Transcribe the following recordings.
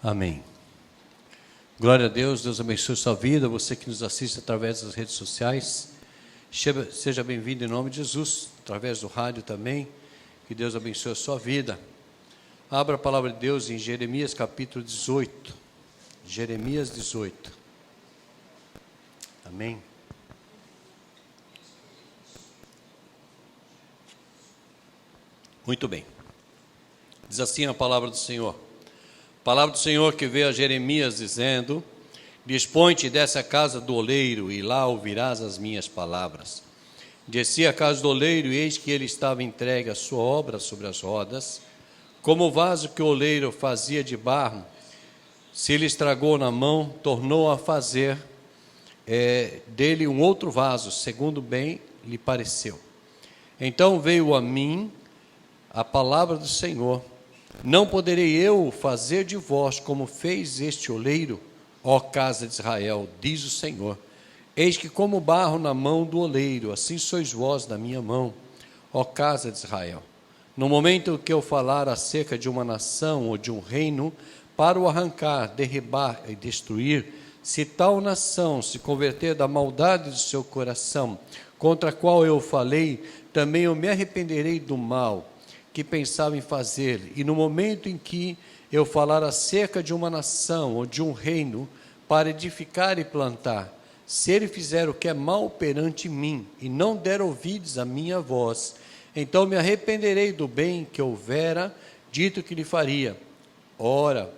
Amém. Glória a Deus, Deus abençoe sua vida, você que nos assiste através das redes sociais, seja bem-vindo em nome de Jesus, através do rádio também, que Deus abençoe a sua vida. Abra a palavra de Deus em Jeremias capítulo 18, Jeremias 18, amém. Muito bem, diz assim a palavra do Senhor. Palavra do Senhor que veio a Jeremias dizendo: Dispõe-te dessa casa do oleiro, e lá ouvirás as minhas palavras. Desci à casa do oleiro, e eis que ele estava entregue a sua obra sobre as rodas, como o vaso que o oleiro fazia de barro. Se ele estragou na mão, tornou a fazer dele um outro vaso, segundo bem lhe pareceu. Então veio a mim a palavra do Senhor: Não poderei eu fazer de vós como fez este oleiro, ó casa de Israel, diz o Senhor. Eis que como barro na mão do oleiro, assim sois vós na minha mão, ó casa de Israel. No momento que eu falar acerca de uma nação ou de um reino, para o arrancar, derribar e destruir, se tal nação se converter da maldade do seu coração, contra a qual eu falei, também eu me arrependerei do mal que pensava em fazer, e no momento em que eu falar acerca de uma nação ou de um reino, para edificar e plantar, se ele fizer o que é mal perante mim, e não der ouvidos à minha voz, então me arrependerei do bem que houvera dito que lhe faria. Ora,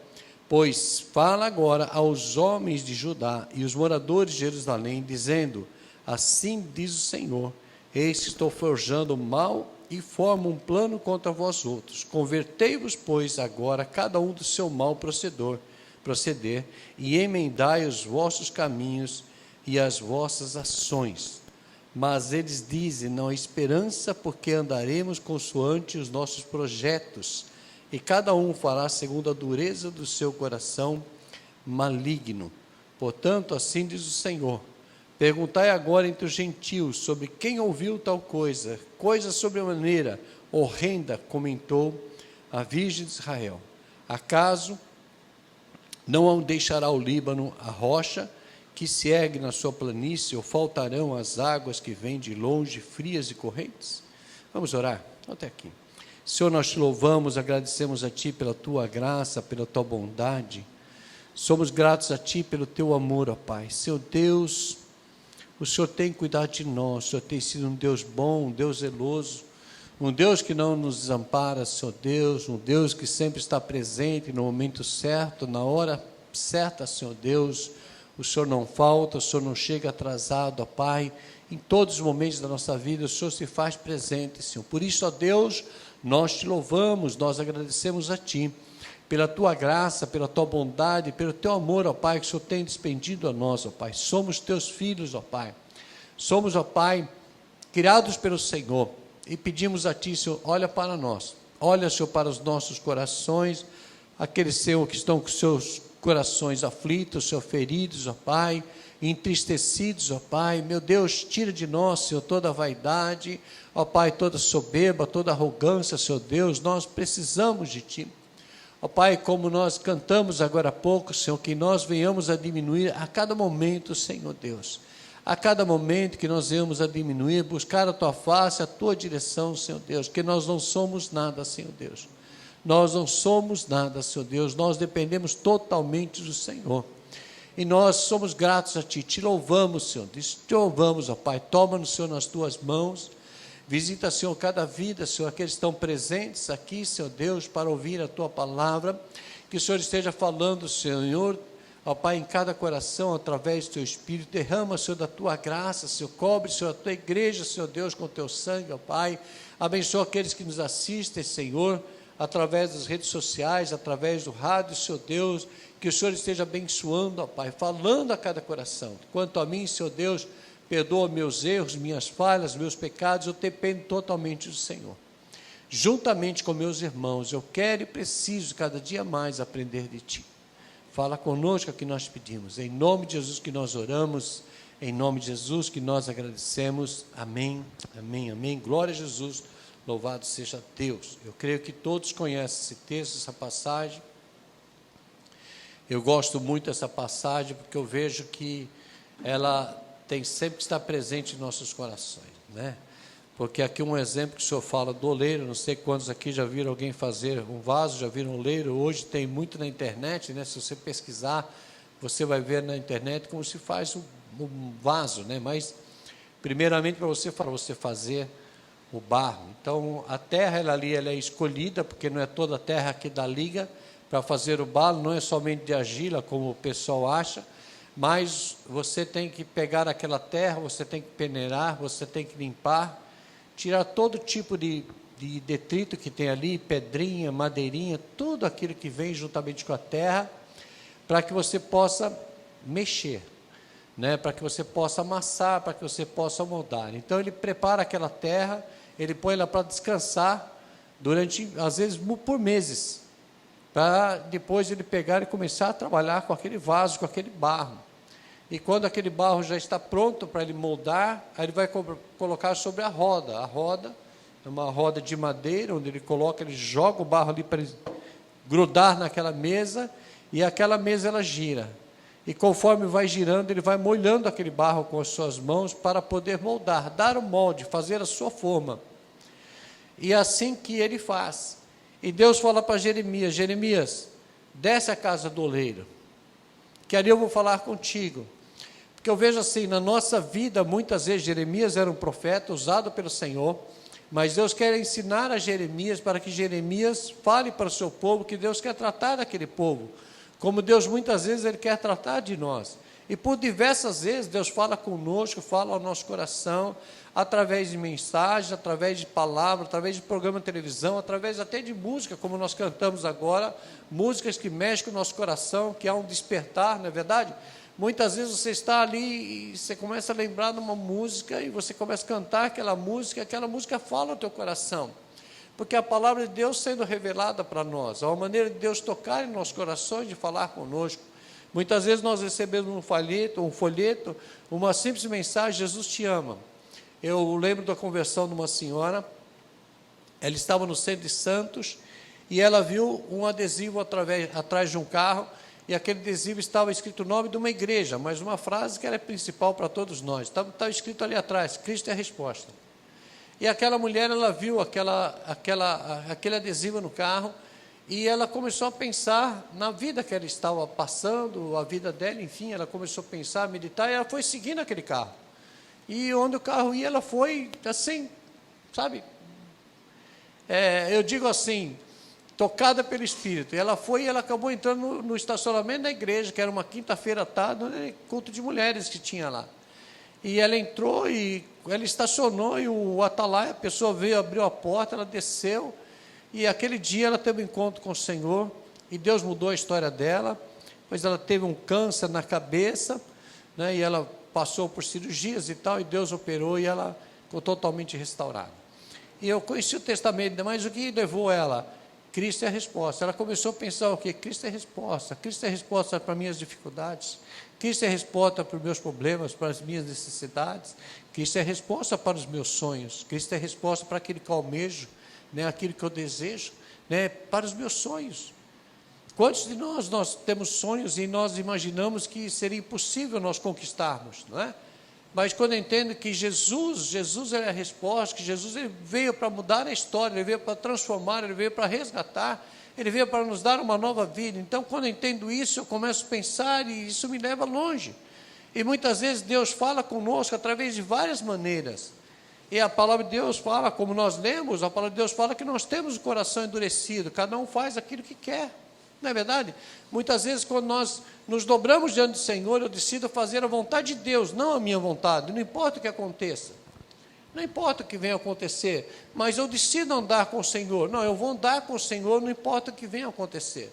pois fala agora aos homens de Judá e os moradores de Jerusalém, dizendo: Assim diz o Senhor, eis que estou forjando mal e formo um plano contra vós outros. Convertei-vos, pois, agora cada um do seu mal proceder, e emendai os vossos caminhos e as vossas ações. Mas eles dizem: não há esperança, porque andaremos consoante os nossos projetos, e cada um fará segundo a dureza do seu coração maligno. Portanto, assim diz o Senhor: Perguntai agora entre os gentios sobre quem ouviu tal coisa, coisa sobremaneira horrenda, comentou a Virgem de Israel. Acaso não deixará o Líbano a rocha que se ergue na sua planície, ou faltarão as águas que vêm de longe, frias e correntes? Vamos orar? Até aqui. Senhor, nós te louvamos, agradecemos a Ti pela Tua graça, pela Tua bondade. Somos gratos a Ti pelo Teu amor, ó Pai. Seu Deus, o Senhor tem cuidado de nós, o Senhor tem sido um Deus bom, um Deus zeloso, um Deus que não nos desampara, Senhor Deus, um Deus que sempre está presente no momento certo, na hora certa, Senhor Deus. O Senhor não falta, o Senhor não chega atrasado, ó Pai. Em todos os momentos da nossa vida, o Senhor se faz presente, Senhor. Por isso, ó Deus, nós te louvamos, nós agradecemos a Ti, pela Tua graça, pela Tua bondade, pelo Teu amor, ó Pai, que o Senhor tem despendido a nós, ó Pai. Somos Teus filhos, ó Pai. Somos, ó Pai, criados pelo Senhor, e pedimos a Ti, Senhor, olha para nós. Olha, Senhor, para os nossos corações, aqueles, Senhor, que estão com seus corações aflitos, Senhor, feridos, ó Pai, entristecidos, ó Pai. Meu Deus, tira de nós, Senhor, toda a vaidade, ó Pai, toda soberba, toda arrogância, Senhor Deus. Nós precisamos de Ti. Ó Pai, como nós cantamos agora há pouco, Senhor, que nós venhamos a diminuir a cada momento, Senhor Deus. A cada momento que nós venhamos a diminuir, buscar a Tua face, a Tua direção, Senhor Deus, que nós não somos nada, Senhor Deus. Nós não somos nada, Senhor Deus, nós dependemos totalmente do Senhor. E nós somos gratos a Ti, Te louvamos, Senhor, Te louvamos, ó Pai. Toma-nos, Senhor, nas Tuas mãos. Visita, Senhor, cada vida, Senhor, aqueles que estão presentes aqui, Senhor Deus, para ouvir a Tua palavra. Que o Senhor esteja falando, Senhor, ó Pai, em cada coração, através do Teu Espírito. Derrama, Senhor, da Tua graça, Senhor. Cobre, Senhor, a Tua igreja, Senhor Deus, com o Teu sangue, ó Pai. Abençoa aqueles que nos assistem, Senhor, através das redes sociais, através do rádio, Senhor Deus. Que o Senhor esteja abençoando, ó Pai, falando a cada coração. Quanto a mim, Senhor Deus, perdoa meus erros, minhas falhas, meus pecados. Eu dependo totalmente do Senhor. Juntamente com meus irmãos, eu quero e preciso cada dia mais aprender de Ti. Fala conosco, é o que nós pedimos. Em nome de Jesus que nós oramos, em nome de Jesus que nós agradecemos. Amém, amém, amém. Glória a Jesus, louvado seja Deus. Eu creio que todos conhecem esse texto, essa passagem. Eu gosto muito dessa passagem porque eu vejo que ela tem sempre que estar presente em nossos corações, né? Porque aqui um exemplo que o senhor fala do oleiro, não sei quantos aqui já viram alguém fazer um vaso, já viram um oleiro, hoje tem muito na internet, né? Se você pesquisar, você vai ver na internet como se faz um vaso, né? Mas, primeiramente, para você fazer o barro. Então, a terra ela é escolhida, porque não é toda a terra que dá liga para fazer o barro, não é somente de argila, como o pessoal acha, mas você tem que pegar aquela terra, você tem que peneirar, você tem que limpar, tirar todo tipo de detrito que tem ali, pedrinha, madeirinha, tudo aquilo que vem juntamente com a terra, para que você possa mexer, né? Para que você possa amassar, para que você possa moldar. Então, ele prepara aquela terra, ele põe ela para descansar, durante, às vezes, por meses, para depois ele pegar e começar a trabalhar com aquele vaso, com aquele barro. E quando aquele barro já está pronto para ele moldar, aí ele vai colocar sobre a roda. A roda é uma roda de madeira, onde ele joga o barro ali para ele grudar naquela mesa, e aquela mesa ela gira. E conforme vai girando, ele vai molhando aquele barro com as suas mãos para poder moldar, dar o molde, fazer a sua forma. E é assim que ele faz. E Deus fala para Jeremias: Jeremias, desce à casa do oleiro, que ali eu vou falar contigo. Porque eu vejo assim, na nossa vida, muitas vezes Jeremias era um profeta usado pelo Senhor, mas Deus quer ensinar a Jeremias para que Jeremias fale para o seu povo, que Deus quer tratar daquele povo, como Deus muitas vezes Ele quer tratar de nós. E por diversas vezes Deus fala conosco, fala ao nosso coração, através de mensagens, através de palavras, através de programa de televisão, através até de música, como nós cantamos agora, músicas que mexem com o nosso coração, que há um despertar, não é verdade? Muitas vezes você está ali e você começa a lembrar de uma música e você começa a cantar aquela música fala ao teu coração. Porque a palavra de Deus sendo revelada para nós, a maneira de Deus tocar em nossos corações, de falar conosco. Muitas vezes nós recebemos um folheto, uma simples mensagem: Jesus te ama. Eu lembro da conversão de uma senhora, ela estava no centro de Santos, e ela viu um adesivo atrás de um carro, e aquele adesivo estava escrito o nome de uma igreja, mas uma frase que era principal para todos nós, estava escrito ali atrás: Cristo é a resposta. E aquela mulher, ela viu aquele adesivo no carro, e ela começou a pensar na vida que ela estava passando, a vida dela, enfim, ela começou a pensar, a meditar, e ela foi seguindo aquele carro. E onde o carro ia, ela foi assim, sabe? Eu digo assim, tocada pelo Espírito. E ela foi e ela acabou entrando no estacionamento da igreja, que era uma quinta-feira à tarde, culto de mulheres que tinha lá. E ela entrou e ela estacionou, e o atalaia, a pessoa veio, abriu a porta, ela desceu, e aquele dia ela teve um encontro com o Senhor, e Deus mudou a história dela, pois ela teve um câncer na cabeça, né, e ela passou por cirurgias e tal, e Deus operou, e ela ficou totalmente restaurada. E eu conheci o testamento, mas o que levou ela? Cristo é a resposta. Ela começou a pensar o quê? Cristo é a resposta. Cristo é a resposta para minhas dificuldades. Cristo é a resposta para os meus problemas, para as minhas necessidades. Cristo é a resposta para os meus sonhos. Cristo é a resposta para aquilo que eu almejo, né, aquilo que eu desejo, né, para os meus sonhos. Quantos de nós temos sonhos e nós imaginamos que seria impossível nós conquistarmos, não é? Mas quando eu entendo que Jesus é a resposta, que Jesus ele veio para mudar a história, Ele veio para transformar, Ele veio para resgatar, Ele veio para nos dar uma nova vida. Então, quando eu entendo isso, eu começo a pensar e isso me leva longe. E muitas vezes Deus fala conosco através de várias maneiras. E a palavra de Deus fala, como nós lemos, a palavra de Deus fala que nós temos o coração endurecido, cada um faz aquilo que quer. Não é verdade? Muitas vezes, quando nós nos dobramos diante do Senhor, eu decido fazer a vontade de Deus, não a minha vontade, não importa o que aconteça, não importa o que venha a acontecer, mas eu decido andar com o Senhor. Não, eu vou andar com o Senhor, não importa o que venha a acontecer,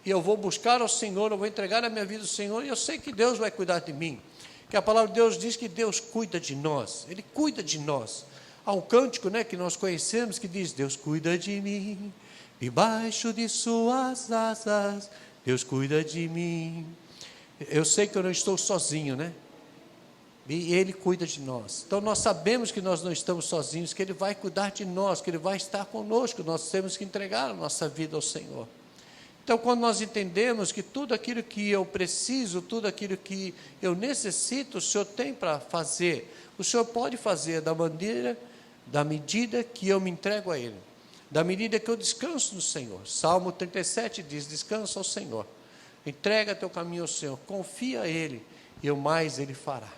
e eu vou buscar ao Senhor, eu vou entregar a minha vida ao Senhor, e eu sei que Deus vai cuidar de mim, que a palavra de Deus diz que Deus cuida de nós, Ele cuida de nós. Há um cântico, né, que nós conhecemos, que diz: Deus cuida de mim, debaixo de suas asas, Deus cuida de mim. Eu sei que eu não estou sozinho, né? E Ele cuida de nós. Então nós sabemos que nós não estamos sozinhos, que Ele vai cuidar de nós, que Ele vai estar conosco. Nós temos que entregar a nossa vida ao Senhor. Então, quando nós entendemos que tudo aquilo que eu preciso, tudo aquilo que eu necessito, o Senhor tem para fazer, o Senhor pode fazer da medida que eu me entrego a Ele, da medida que eu descanso no Senhor. Salmo 37 diz: descansa ao Senhor, entrega teu caminho ao Senhor, confia a Ele, e o mais Ele fará.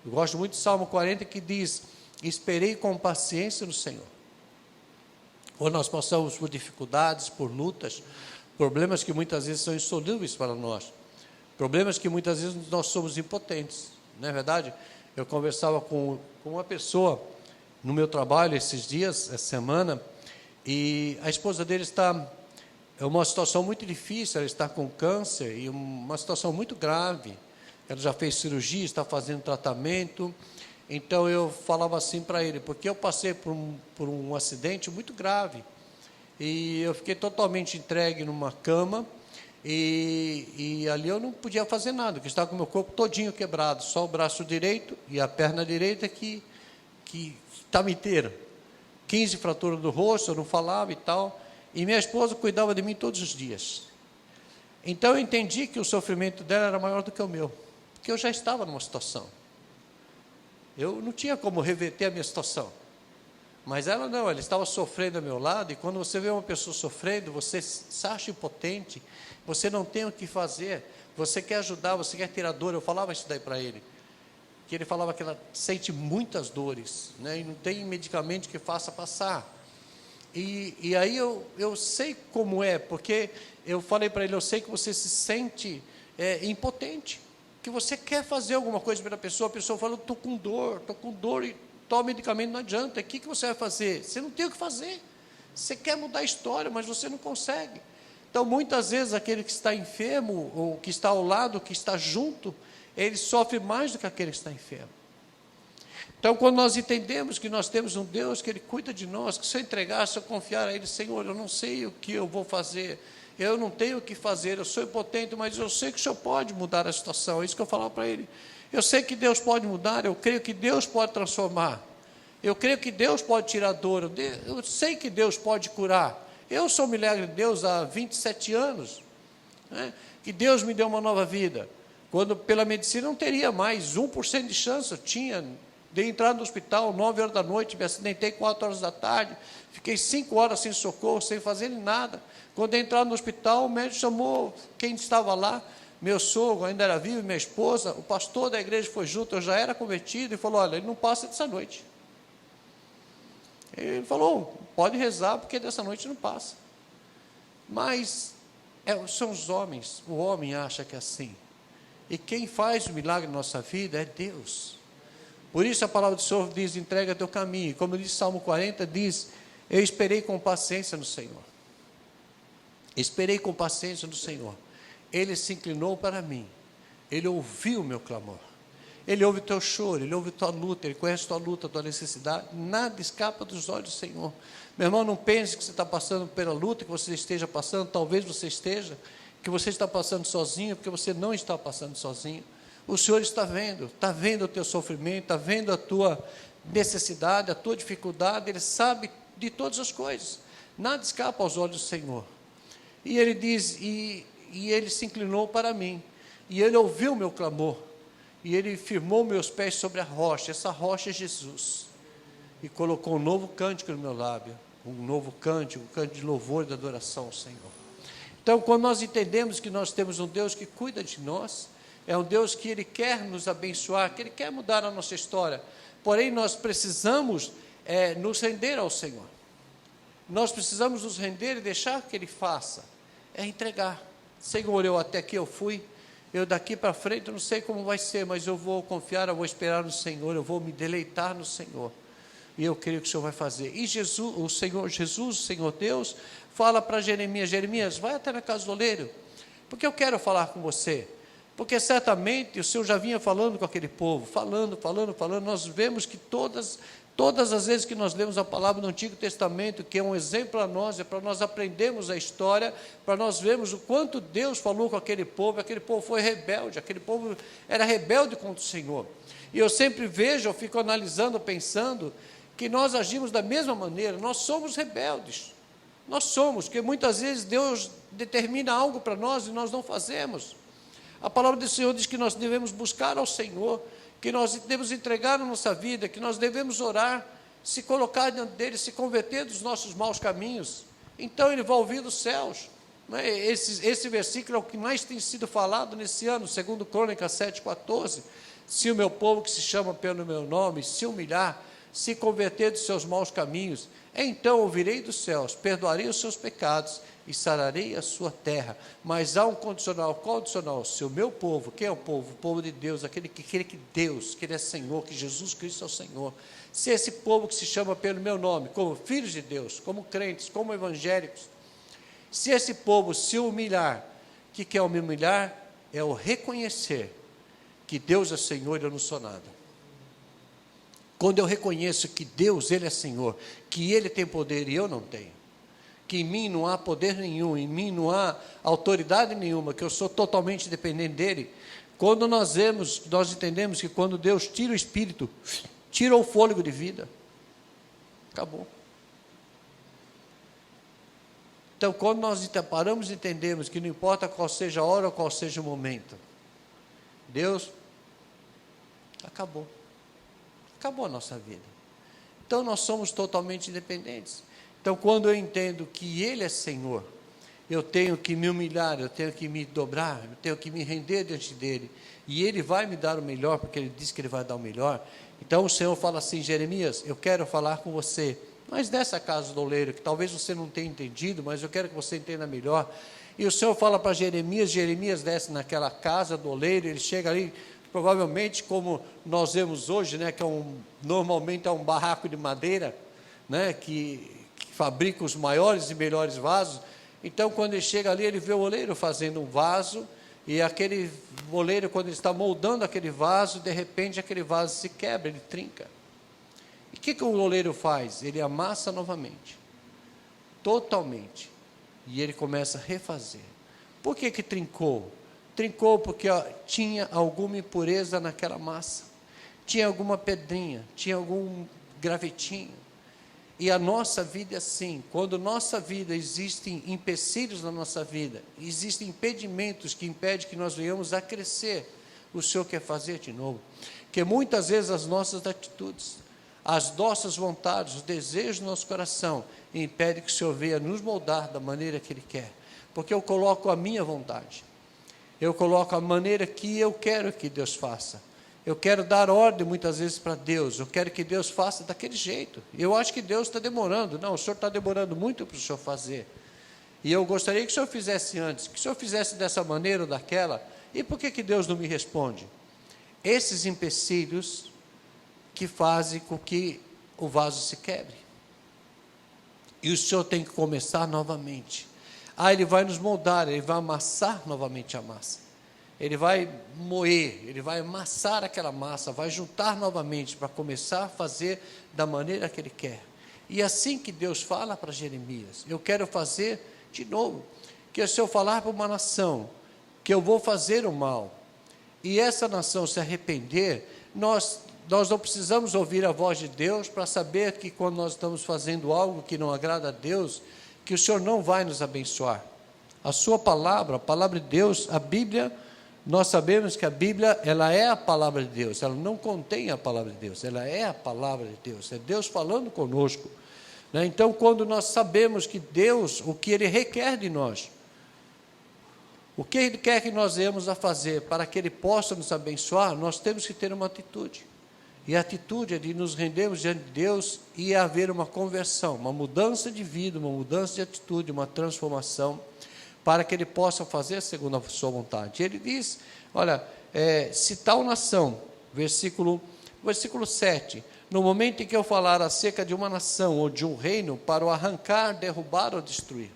Eu gosto muito do Salmo 40, que diz: esperei com paciência no Senhor. Quando nós passamos por dificuldades, por lutas, problemas que muitas vezes são insolúveis para nós, problemas que muitas vezes nós somos impotentes, não é verdade? Eu conversava com uma pessoa no meu trabalho esses dias, essa semana, e a esposa dele está em uma situação muito difícil, ela está com câncer, e uma situação muito grave. Ela já fez cirurgia, está fazendo tratamento. Então eu falava assim para ele, porque eu passei por um acidente muito grave, e eu fiquei totalmente entregue numa cama, e ali eu não podia fazer nada, porque estava com o meu corpo todinho quebrado, só o braço direito e a perna direita que estava inteira, 15 fraturas do rosto, eu não falava e tal, e minha esposa cuidava de mim todos os dias. Então eu entendi que o sofrimento dela era maior do que o meu, porque eu já estava numa situação, eu não tinha como reverter a minha situação, mas ela não, ela estava sofrendo ao meu lado. E quando você vê uma pessoa sofrendo, você se acha impotente, você não tem o que fazer, você quer ajudar, você quer tirar dor. Eu falava isso daí para ele, que ele falava que ela sente muitas dores, né, e não tem medicamento que faça passar. E aí eu sei como é, porque eu falei para ele: eu sei que você se sente impotente, que você quer fazer alguma coisa pela pessoa, a pessoa fala: estou com dor, e toma medicamento, não adianta. O que você vai fazer? Você não tem o que fazer, você quer mudar a história, mas você não consegue. Então, muitas vezes, aquele que está enfermo, ou que está ao lado, que está junto, ele sofre mais do que aquele que está enfermo. Então, quando nós entendemos que nós temos um Deus que Ele cuida de nós, que se eu entregar, se eu confiar a Ele: Senhor, eu não sei o que eu vou fazer, eu não tenho o que fazer, eu sou impotente, mas eu sei que o Senhor pode mudar a situação. É isso que eu falava para ele. Eu sei que Deus pode mudar, eu creio que Deus pode transformar, eu creio que Deus pode tirar dor, eu sei que Deus pode curar. Eu sou milagre de Deus há 27 anos, né, que Deus me deu uma nova vida, quando pela medicina não teria mais 1% de chance. Eu tinha de entrar no hospital 9 horas da noite, me acidentei 4 horas da tarde, fiquei 5 horas sem socorro, sem fazer nada. Quando eu entrar no hospital, o médico chamou quem estava lá, meu sogro ainda era vivo, minha esposa, o pastor da igreja foi junto, eu já era convertido, e falou: olha, ele não passa dessa noite. Ele falou: pode rezar, porque dessa noite não passa. Mas são os homens, o homem acha que é assim, e quem faz o milagre na nossa vida é Deus. Por isso a palavra do Senhor diz: entrega teu caminho. Como diz Salmo 40, diz: eu esperei com paciência no Senhor, esperei com paciência no Senhor. Ele se inclinou para mim, Ele ouviu o meu clamor, Ele ouve o teu choro, Ele ouve a tua luta, Ele conhece a tua luta, a tua necessidade. Nada escapa dos olhos do Senhor. Meu irmão, não pense que você está passando pela luta que você esteja passando, talvez você esteja, que você está passando sozinho, porque você não está passando sozinho. O Senhor está vendo o teu sofrimento, está vendo a tua necessidade, a tua dificuldade. Ele sabe de todas as coisas, nada escapa aos olhos do Senhor. E Ele diz: e Ele se inclinou para mim, e Ele ouviu o meu clamor, e Ele firmou meus pés sobre a rocha. Essa rocha é Jesus, e colocou um novo cântico no meu lábio, um novo cântico, um cântico de louvor e de adoração ao Senhor. Então, quando nós entendemos que nós temos um Deus que cuida de nós, é um Deus que Ele quer nos abençoar, que Ele quer mudar a nossa história, porém nós precisamos nos render ao Senhor. Nós precisamos nos render e deixar que Ele faça, entregar. Senhor, eu até aqui eu fui, eu daqui para frente eu não sei como vai ser, mas eu vou confiar, eu vou esperar no Senhor, eu vou me deleitar no Senhor, e eu creio que o Senhor vai fazer. E Jesus, o Senhor Deus, fala para Jeremias: Jeremias, vai até na casa do oleiro, porque eu quero falar com você. Porque certamente o Senhor já vinha falando com aquele povo, falando, nós vemos que todas as vezes que nós lemos a palavra no Antigo Testamento, que é um exemplo a nós, é para nós aprendermos a história, para nós vermos o quanto Deus falou com aquele povo foi rebelde, aquele povo era rebelde contra o Senhor. E eu sempre vejo, eu fico analisando, pensando, que nós agimos da mesma maneira, nós somos rebeldes. Nós somos, porque muitas vezes Deus determina algo para nós e nós não fazemos. A palavra do Senhor diz que nós devemos buscar ao Senhor, que nós devemos entregar a nossa vida, que nós devemos orar, se colocar diante dele, se converter dos nossos maus caminhos. Então ele vai ouvir dos céus. Esse versículo é o que mais tem sido falado nesse ano, segundo Crônicas 7,14. Se o meu povo que se chama pelo meu nome se humilhar, se converter dos seus maus caminhos, então ouvirei dos céus, perdoarei os seus pecados e sararei a sua terra. Mas há um condicional. Qual condicional? Se o meu povo, quem é o povo? O povo de Deus, aquele que crê que Deus, que Ele é Senhor, que Jesus Cristo é o Senhor. Se esse povo que se chama pelo meu nome, como filhos de Deus, como crentes, como evangélicos, se esse povo se humilhar, o que é o me humilhar? É o reconhecer que Deus é Senhor e eu não sou nada. Quando eu reconheço que Deus, Ele é Senhor, que Ele tem poder e eu não tenho, que em mim não há poder nenhum, em mim não há autoridade nenhuma, que eu sou totalmente dependente dEle, quando nós vemos, nós entendemos que quando Deus tira o espírito, tira o fôlego de vida, acabou. Então, quando nós paramos e entendemos que não importa qual seja a hora ou qual seja o momento, Deus, acabou a nossa vida. Então, nós somos totalmente independentes. Então, quando eu entendo que Ele é Senhor, eu tenho que me humilhar, eu tenho que me dobrar, eu tenho que me render diante dEle, e Ele vai me dar o melhor, porque Ele disse que Ele vai dar o melhor. Então, o Senhor fala assim: Jeremias, eu quero falar com você, mas nessa casa do oleiro, que talvez você não tenha entendido, mas eu quero que você entenda melhor. E o Senhor fala para Jeremias, Jeremias desce naquela casa do oleiro, ele chega ali, provavelmente como nós vemos hoje, né, que normalmente é um barraco de madeira, né, que fabrica os maiores e melhores vasos. Então, quando ele chega ali, ele vê o oleiro fazendo um vaso, e aquele oleiro, quando ele está moldando aquele vaso, de repente aquele vaso se quebra, ele trinca. E o que o oleiro faz? Ele amassa novamente, totalmente, e ele começa a refazer. Por que trincou? Trincou porque tinha alguma impureza naquela massa, tinha alguma pedrinha, tinha algum gravetinho. E a nossa vida é assim. Quando nossa vida, existem empecilhos na nossa vida, existem impedimentos que impedem que nós venhamos a crescer, o Senhor quer fazer de novo. Porque muitas vezes as nossas atitudes, as nossas vontades, os desejos do nosso coração impedem que o Senhor venha nos moldar da maneira que Ele quer. Porque eu coloco a minha vontade, eu coloco a maneira que eu quero que Deus faça. Eu quero dar ordem muitas vezes para Deus, eu quero que Deus faça daquele jeito. Eu acho que Deus está demorando. Não, o Senhor está demorando muito para o Senhor fazer. E eu gostaria que o Senhor fizesse antes, que o Senhor fizesse dessa maneira ou daquela. E por que Deus não me responde? Esses empecilhos que fazem com que o vaso se quebre. E o Senhor tem que começar novamente. Ele vai nos moldar, Ele vai amassar novamente a massa. Ele vai moer, Ele vai amassar aquela massa, vai juntar novamente para começar a fazer da maneira que Ele quer. E assim que Deus fala para Jeremias, eu quero fazer de novo, que se eu falar para uma nação, que eu vou fazer o mal, e essa nação se arrepender, nós não precisamos ouvir a voz de Deus para saber que quando nós estamos fazendo algo que não agrada a Deus, que o Senhor não vai nos abençoar. A sua palavra, a palavra de Deus, a Bíblia, nós sabemos que a Bíblia, ela é a palavra de Deus, ela não contém a palavra de Deus, ela é a palavra de Deus, é Deus falando conosco, né? Então, quando nós sabemos que Deus, o que Ele requer de nós, o que Ele quer que nós venhamos a fazer para que Ele possa nos abençoar, nós temos que ter uma atitude. E a atitude é de nos rendermos diante de Deus e haver uma conversão, uma mudança de vida, uma mudança de atitude, uma transformação, para que Ele possa fazer segundo a sua vontade. Ele diz, olha, se tal nação, versículo 7, no momento em que eu falar acerca de uma nação ou de um reino, para o arrancar, derrubar ou destruir.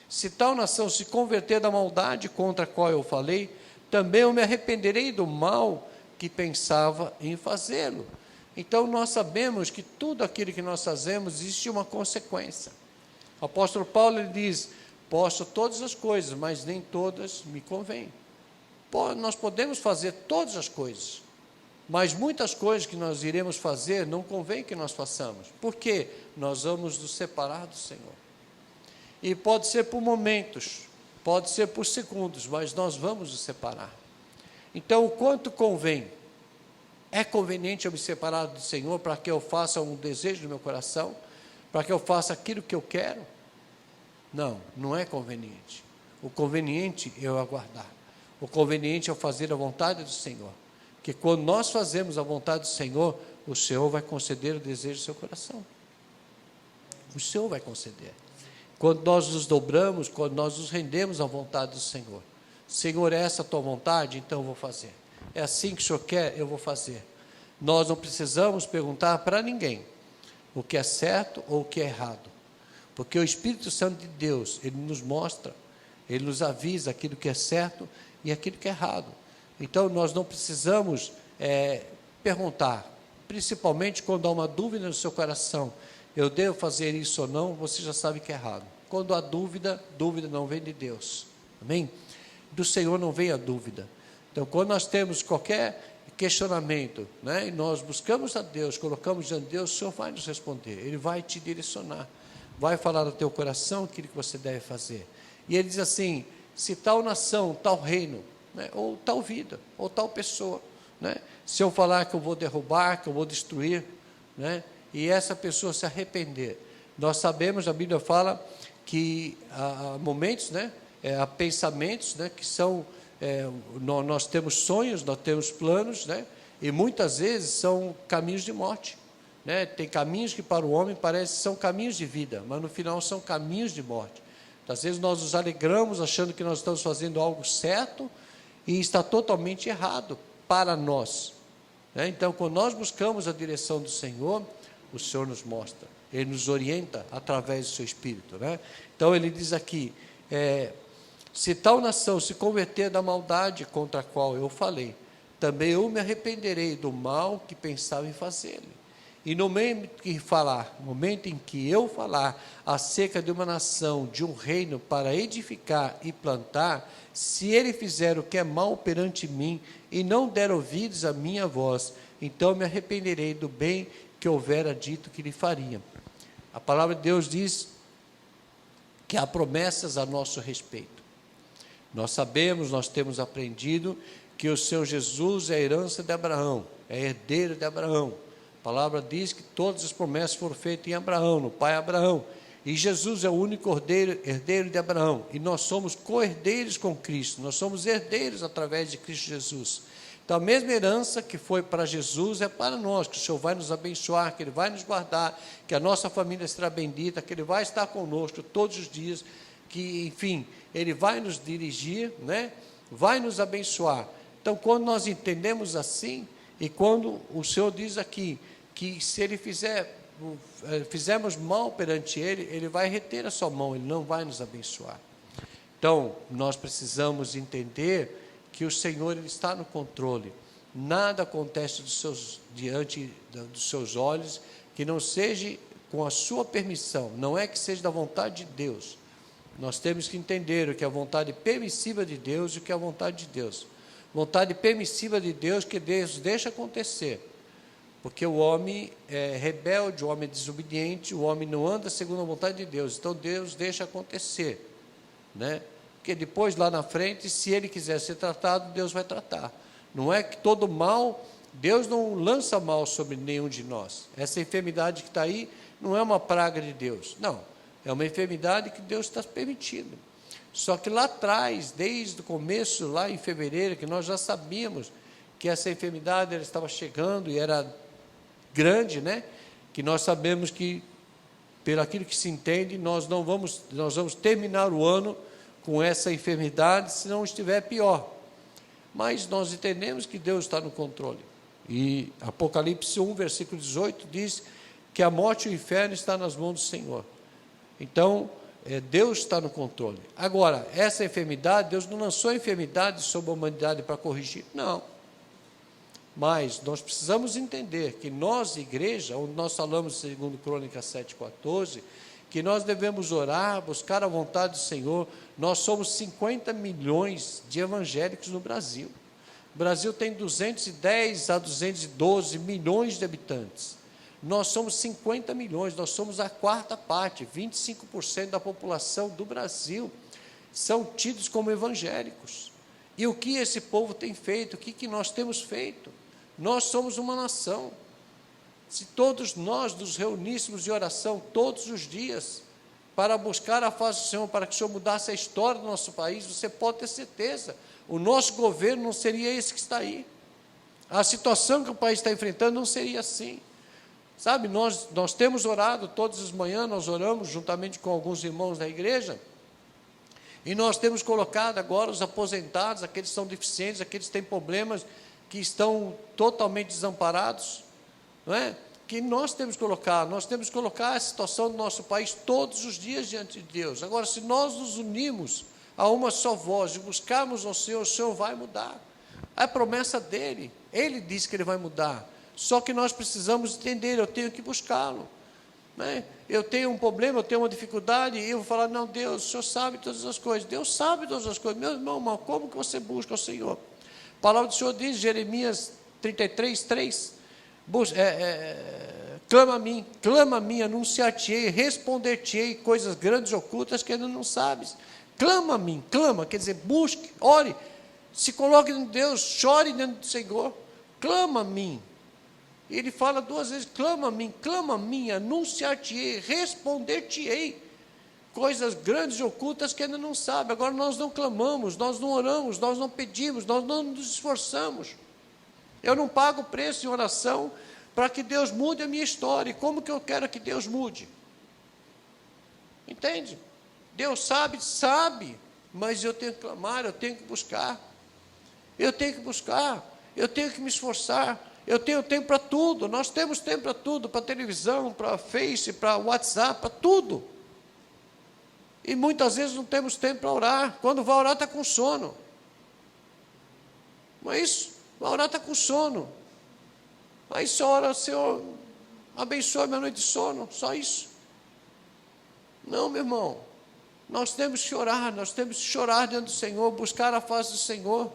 Se tal nação se converter da maldade contra a qual eu falei, também eu me arrependerei do mal que pensava em fazê-lo. Então, nós sabemos que tudo aquilo que nós fazemos, existe uma consequência. O apóstolo Paulo, ele diz, posso todas as coisas, mas nem todas me convêm. Nós podemos fazer todas as coisas, mas muitas coisas que nós iremos fazer, não convém que nós façamos. Por quê? Nós vamos nos separar do Senhor. E pode ser por momentos, pode ser por segundos, mas nós vamos nos separar. Então, o quanto convém? É conveniente eu me separar do Senhor para que eu faça um desejo do meu coração? Para que eu faça aquilo que eu quero? Não, não é conveniente. O conveniente é eu aguardar. O conveniente é eu fazer a vontade do Senhor. Porque quando nós fazemos a vontade do Senhor, o Senhor vai conceder o desejo do seu coração. O Senhor vai conceder. Quando nós nos dobramos, quando nós nos rendemos à vontade do Senhor. Senhor, é essa a tua vontade? Então eu vou fazer. É assim que o Senhor quer? Eu vou fazer. Nós não precisamos perguntar para ninguém o que é certo ou o que é errado. Porque o Espírito Santo de Deus, ele nos mostra, ele nos avisa aquilo que é certo e aquilo que é errado. Então nós não precisamos perguntar, principalmente quando há uma dúvida no seu coração, eu devo fazer isso ou não, você já sabe que é errado. Quando há dúvida, dúvida não vem de Deus. Amém? Do Senhor não vem a dúvida. Então, quando nós temos qualquer questionamento, né, e nós buscamos a Deus, colocamos diante de Deus, o Senhor vai nos responder, Ele vai te direcionar, vai falar no teu coração aquilo que você deve fazer. E Ele diz assim, se tal nação, tal reino, né, ou tal vida, ou tal pessoa, né, se eu falar que eu vou derrubar, que eu vou destruir, né, e essa pessoa se arrepender, nós sabemos, a Bíblia fala que há momentos, né, há pensamentos, né, que são... nós temos sonhos, nós temos planos, né? E muitas vezes são caminhos de morte, né? Tem caminhos que para o homem parecem são caminhos de vida, mas no final são caminhos de morte. Às vezes nós nos alegramos achando que nós estamos fazendo algo certo e está totalmente errado para nós, né? Então, quando nós buscamos a direção do Senhor, o Senhor nos mostra, Ele nos orienta através do seu Espírito, né? Então Ele diz aqui, se tal nação se converter da maldade contra a qual eu falei, também eu me arrependerei do mal que pensava em fazer-lhe. E no momento em que eu falar acerca de uma nação, de um reino para edificar e plantar, se ele fizer o que é mal perante mim e não der ouvidos à minha voz, então me arrependerei do bem que houvera dito que lhe faria. A palavra de Deus diz que há promessas a nosso respeito. Nós sabemos, nós temos aprendido que o Senhor Jesus é a herança de Abraão, é herdeiro de Abraão. A palavra diz que todas as promessas foram feitas em Abraão, no pai Abraão. E Jesus é o único herdeiro de Abraão. E nós somos co-herdeiros com Cristo, nós somos herdeiros através de Cristo Jesus. Então a mesma herança que foi para Jesus é para nós, que o Senhor vai nos abençoar, que Ele vai nos guardar, que a nossa família será bendita, que Ele vai estar conosco todos os dias, que, enfim, Ele vai nos dirigir, né? Vai nos abençoar. Então, quando nós entendemos assim, e quando o Senhor diz aqui, que se Ele fizermos mal perante Ele, Ele vai reter a sua mão, Ele não vai nos abençoar. Então, nós precisamos entender que o Senhor Ele está no controle. Nada acontece diante dos seus olhos que não seja com a sua permissão, não é que seja da vontade de Deus. Nós temos que entender o que é a vontade permissiva de Deus e o que é a vontade de Deus. Vontade permissiva de Deus que Deus deixa acontecer, porque o homem é rebelde, o homem é desobediente, o homem não anda segundo a vontade de Deus, então Deus deixa acontecer, né? Porque depois lá na frente, se ele quiser ser tratado, Deus vai tratar. Não é que todo mal, Deus não lança mal sobre nenhum de nós. Essa enfermidade que está aí não é uma praga de Deus, não. É uma enfermidade que Deus está permitindo. Só que lá atrás, desde o começo, lá em fevereiro, que nós já sabíamos que essa enfermidade ela estava chegando e era grande, né? Que nós sabemos que, pelo aquilo que se entende, nós vamos terminar o ano com essa enfermidade, se não estiver pior. Mas nós entendemos que Deus está no controle. E Apocalipse 1, versículo 18, diz que a morte e o inferno estão nas mãos do Senhor. Então, Deus está no controle. Agora, essa enfermidade, Deus não lançou a enfermidade sobre a humanidade para corrigir, não. Mas nós precisamos entender que nós, igreja, onde nós falamos, segundo Crônicas 7,14, que nós devemos orar, buscar a vontade do Senhor. Nós somos 50 milhões de evangélicos no Brasil. O Brasil tem 210 a 212 milhões de habitantes. Nós somos 50 milhões, nós somos a quarta parte, 25% da população do Brasil são tidos como evangélicos. E o que esse povo tem feito? O que nós temos feito? Nós somos uma nação. Se todos nós nos reuníssemos em oração todos os dias para buscar a face do Senhor, para que o Senhor mudasse a história do nosso país, você pode ter certeza, o nosso governo não seria esse que está aí. A situação que o país está enfrentando não seria assim. Sabe, nós temos orado todas as manhãs, nós oramos juntamente com alguns irmãos da igreja, e nós temos colocado agora os aposentados, aqueles que são deficientes, aqueles que têm problemas, que estão totalmente desamparados, não é? Que nós temos que colocar a situação do nosso país todos os dias diante de Deus. Agora, se nós nos unimos a uma só voz e buscarmos ao Senhor, o Senhor vai mudar. É a promessa dele, ele disse que ele vai mudar, só que nós precisamos entender, eu tenho que buscá-lo, né? Eu tenho um problema, eu tenho uma dificuldade, e eu vou falar, não, Deus, o Senhor sabe todas as coisas. Deus sabe todas as coisas. Meu irmão, como que você busca o Senhor? A palavra do Senhor diz, Jeremias 33, 3, clama a mim, anunciar-te-ei, responder-te-ei coisas grandes e ocultas que ainda não sabes. Clama a mim, quer dizer, busque, ore, se coloque em Deus, chore dentro do Senhor, clama a mim. Ele fala 2 vezes, clama a mim, anunciar-te-ei, responder-te-ei coisas grandes e ocultas que ainda não sabe. Agora nós não clamamos, nós não oramos, nós não pedimos, nós não nos esforçamos. Eu não pago preço em oração para que Deus mude a minha história. E como que eu quero que Deus mude? Entende? Deus sabe, mas eu tenho que clamar, eu tenho que buscar, eu tenho que me esforçar. Eu tenho tempo para tudo, nós temos tempo para tudo, para televisão, para Face, para WhatsApp, para tudo. E muitas vezes não temos tempo para orar. Quando vai orar está com sono. Não é isso? Vai orar está com sono. Aí só ora, Senhor, abençoa minha noite de sono, só isso. Não, meu irmão, nós temos que orar, nós temos que chorar diante do Senhor, buscar a face do Senhor,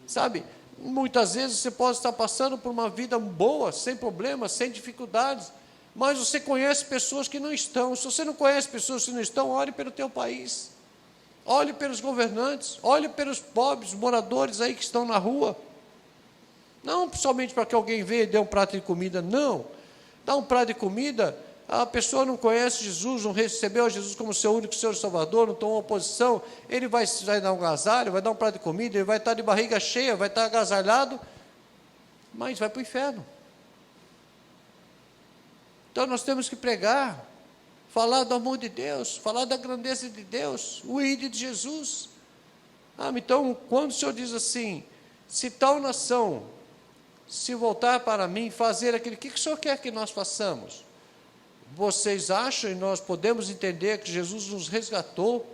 sabe? Muitas vezes você pode estar passando por uma vida boa, sem problemas, sem dificuldades, mas você conhece pessoas que não estão. Se você não conhece pessoas que não estão, ore pelo teu país, olhe pelos governantes, olhe pelos pobres, moradores aí que estão na rua, não somente para que alguém venha e dê um prato de comida, não, dá um prato de comida, a pessoa não conhece Jesus, não recebeu Jesus como seu único Senhor e Salvador, não tomou posição, ele vai dar um agasalho, vai dar um prato de comida, ele vai estar de barriga cheia, vai estar agasalhado, mas vai para o inferno. Então nós temos que pregar, falar do amor de Deus, falar da grandeza de Deus, o ID de Jesus. Então, quando o Senhor diz assim, se tal nação se voltar para mim, fazer aquilo, o que o Senhor quer que nós façamos? Vocês acham, e nós podemos entender, que Jesus nos resgatou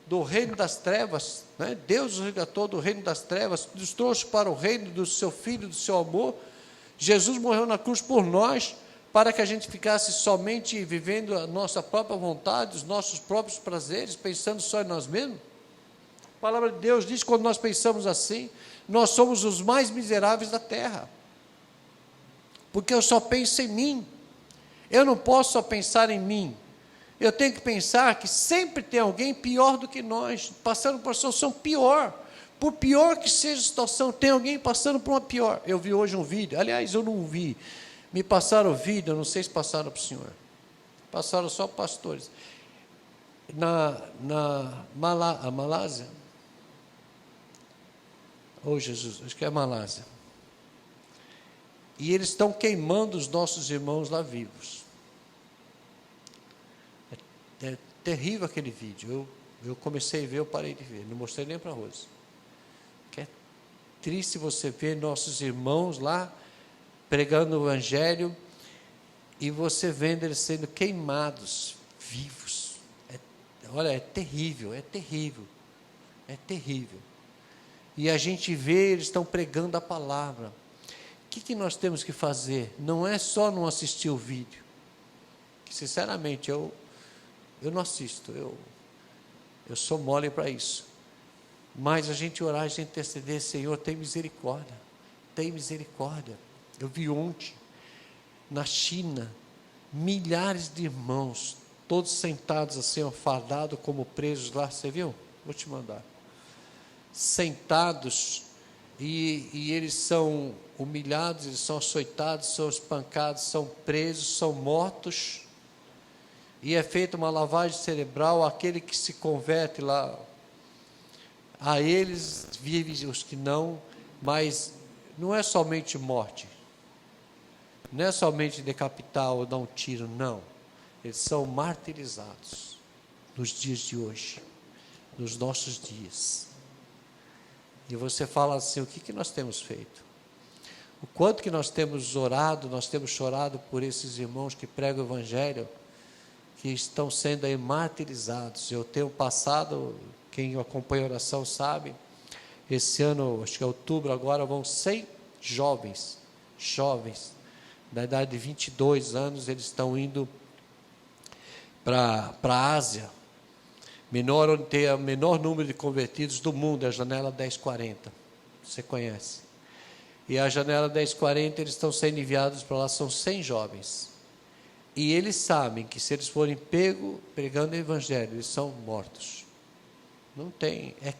do reino das trevas, né? Deus nos resgatou do reino das trevas, nos trouxe para o reino do seu Filho, do seu amor. Jesus morreu na cruz por nós, para que a gente ficasse somente vivendo a nossa própria vontade, os nossos próprios prazeres, pensando só em nós mesmos. A palavra de Deus diz que quando nós pensamos assim, nós somos os mais miseráveis da terra, porque eu só penso em mim. Eu não posso só pensar em mim, eu tenho que pensar que sempre tem alguém pior do que nós, passando por uma situação pior, por pior que seja a situação, tem alguém passando por uma pior. Eu vi hoje um vídeo, aliás, eu não vi, me passaram o vídeo, eu não sei se passaram para o senhor, passaram só pastores, Malásia, Jesus, acho que é Malásia, e eles estão queimando os nossos irmãos lá vivos. É terrível aquele vídeo. Eu comecei a ver, eu parei de ver, não mostrei nem para a Rose. Que é triste você ver nossos irmãos lá pregando o Evangelho e você vendo eles sendo queimados vivos. Olha, é terrível, é terrível, é terrível. E a gente vê, eles estão pregando a palavra. O que nós temos que fazer? Não é só não assistir o vídeo, que sinceramente eu não assisto, eu sou mole para isso, mas a gente orar, a gente interceder, Senhor, tem misericórdia. Eu vi ontem, na China, milhares de irmãos, todos sentados assim, fardados como presos lá, você viu? Vou te mandar. Sentados, e eles são humilhados, eles são açoitados, são espancados, são presos, são mortos, e é feita uma lavagem cerebral. Aquele que se converte lá, a eles vivem os que não, mas não é somente morte, não é somente decapitar ou dar um tiro, não. Eles são martirizados nos dias de hoje, nos nossos dias. E você fala assim, o que nós temos feito? O quanto que nós temos orado, nós temos chorado por esses irmãos que pregam o Evangelho, que estão sendo aí martirizados. Eu tenho passado, quem acompanha a oração sabe, esse ano, acho que é outubro agora, vão 100 jovens, da idade de 22 anos, eles estão indo para a Ásia, onde tem o menor número de convertidos do mundo, é a janela 1040, você conhece. E a janela 1040, eles estão sendo enviados para lá, são 100 jovens. E eles sabem que se eles forem pegos pregando o Evangelho, eles são mortos. Não tem, é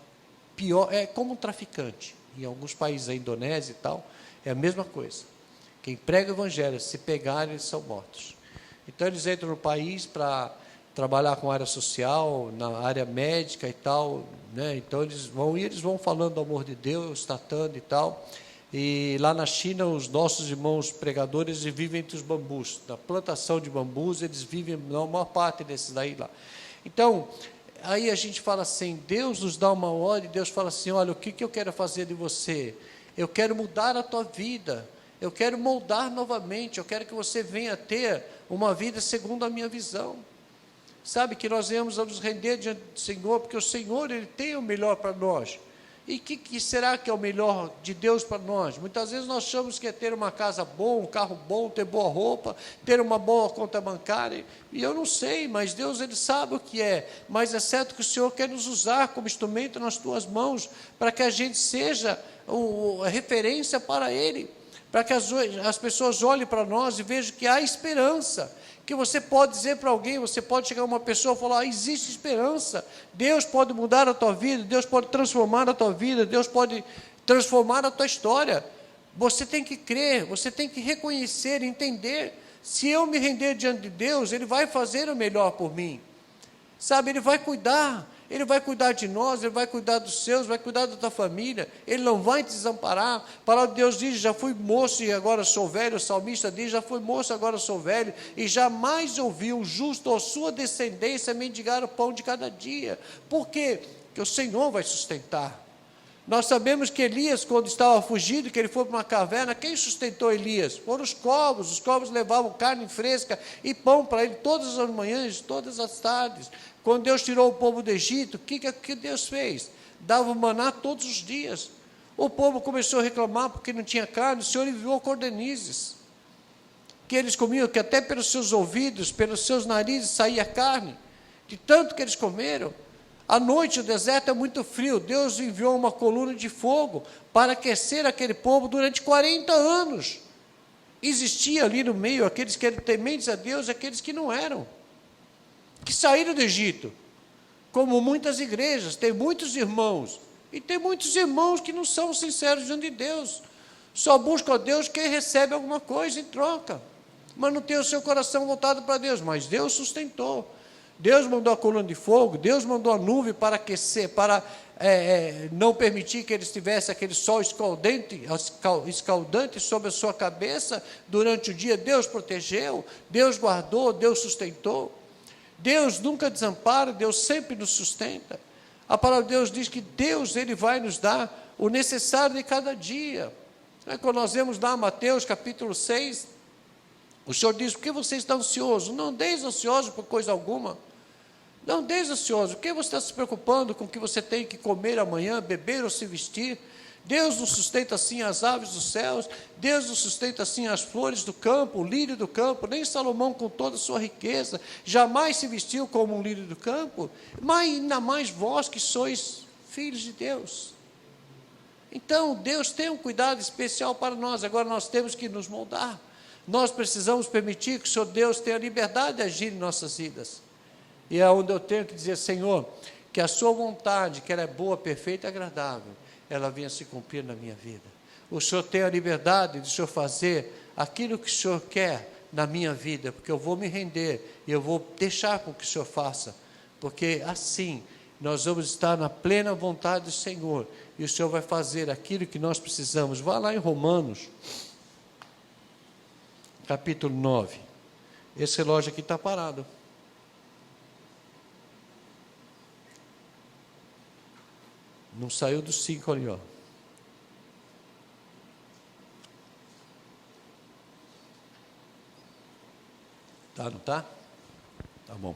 pior, é como um traficante. Em alguns países, a Indonésia e tal, é a mesma coisa. Quem prega o Evangelho, se pegarem, eles são mortos. Então, eles entram no país para trabalhar com área social, na área médica e tal, né? Então, eles vão falando do amor de Deus, tratando e tal. E lá na China, os nossos irmãos pregadores vivem entre os bambus, na plantação de bambus, eles vivem, na maior parte desses daí lá. Então, aí a gente fala assim, Deus nos dá uma ordem, Deus fala assim, olha, o que eu quero fazer de você? Eu quero mudar a tua vida, eu quero moldar novamente, eu quero que você venha ter uma vida segundo a minha visão. Sabe, que nós venhamos a nos render diante do Senhor, porque o Senhor, Ele tem o melhor para nós. E o que será que é o melhor de Deus para nós? Muitas vezes nós achamos que é ter uma casa boa, um carro bom, ter boa roupa, ter uma boa conta bancária, e eu não sei, mas Deus, Ele sabe o que é, mas é certo que o Senhor quer nos usar como instrumento nas tuas mãos, para que a gente seja a referência para Ele, para que as pessoas olhem para nós e vejam que há esperança, que você pode dizer para alguém, você pode chegar a uma pessoa e falar, existe esperança, Deus pode mudar a tua vida, Deus pode transformar a tua vida, Deus pode transformar a tua história. Você tem que crer, você tem que reconhecer, entender, se eu me render diante de Deus, Ele vai fazer o melhor por mim, sabe, Ele vai cuidar de nós, Ele vai cuidar dos seus, vai cuidar da tua família, Ele não vai te desamparar. A palavra de Deus diz, já fui moço e agora sou velho, o salmista diz, já fui moço e agora sou velho, e jamais ouvi um justo ou sua descendência mendigar o pão de cada dia. Por quê? Porque o Senhor vai sustentar. Nós sabemos que Elias, quando estava fugido, que ele foi para uma caverna, quem sustentou Elias? Foram os corvos levavam carne fresca e pão para ele todas as manhãs, todas as tardes. Quando Deus tirou o povo do Egito, o que Deus fez? Dava o maná todos os dias. O povo começou a reclamar porque não tinha carne, o Senhor enviou cordonizes, que eles comiam, que até pelos seus ouvidos, pelos seus narizes saía carne, de tanto que eles comeram. À noite o deserto é muito frio, Deus enviou uma coluna de fogo para aquecer aquele povo durante 40 anos. Existia ali no meio aqueles que eram tementes a Deus e aqueles que não eram, que saíram do Egito, como muitas igrejas, tem muitos irmãos, e tem muitos irmãos que não são sinceros diante de Deus, só buscam a Deus quem recebe alguma coisa em troca, mas não tem o seu coração voltado para Deus, mas Deus sustentou, Deus mandou a coluna de fogo, Deus mandou a nuvem para aquecer, para não permitir que eles tivessem aquele sol escaldante sobre a sua cabeça durante o dia. Deus protegeu, Deus guardou, Deus sustentou. Deus nunca desampara, Deus sempre nos sustenta. A palavra de Deus diz que Deus, Ele vai nos dar o necessário de cada dia. Quando nós vemos lá Mateus capítulo 6, o Senhor diz, por que você está ansioso? Não andeis ansioso por coisa alguma. Não andeis ansioso. Por que você está se preocupando com o que você tem que comer amanhã, beber ou se vestir? Deus nos sustenta assim as aves dos céus, Deus nos sustenta assim as flores do campo, o lírio do campo. Nem Salomão, com toda a sua riqueza, jamais se vestiu como um lírio do campo, mas ainda mais vós que sois filhos de Deus. Então, Deus tem um cuidado especial para nós. Agora nós temos que nos moldar, Nós precisamos permitir que o Senhor Deus tenha liberdade de agir em nossas vidas. E é onde eu tenho que dizer, Senhor, que a sua vontade, que ela é boa, perfeita e agradável, ela venha se cumprir na minha vida. O Senhor tem a liberdade de o Senhor fazer aquilo que o Senhor quer na minha vida, porque eu vou me render e eu vou deixar com que o Senhor faça, porque assim nós vamos estar na plena vontade do Senhor e o Senhor vai fazer aquilo que nós precisamos. Vá lá em Romanos, capítulo 9. Esse relógio aqui está parado. Não saiu dos 5 ali, ó. Tá, não tá? Tá bom.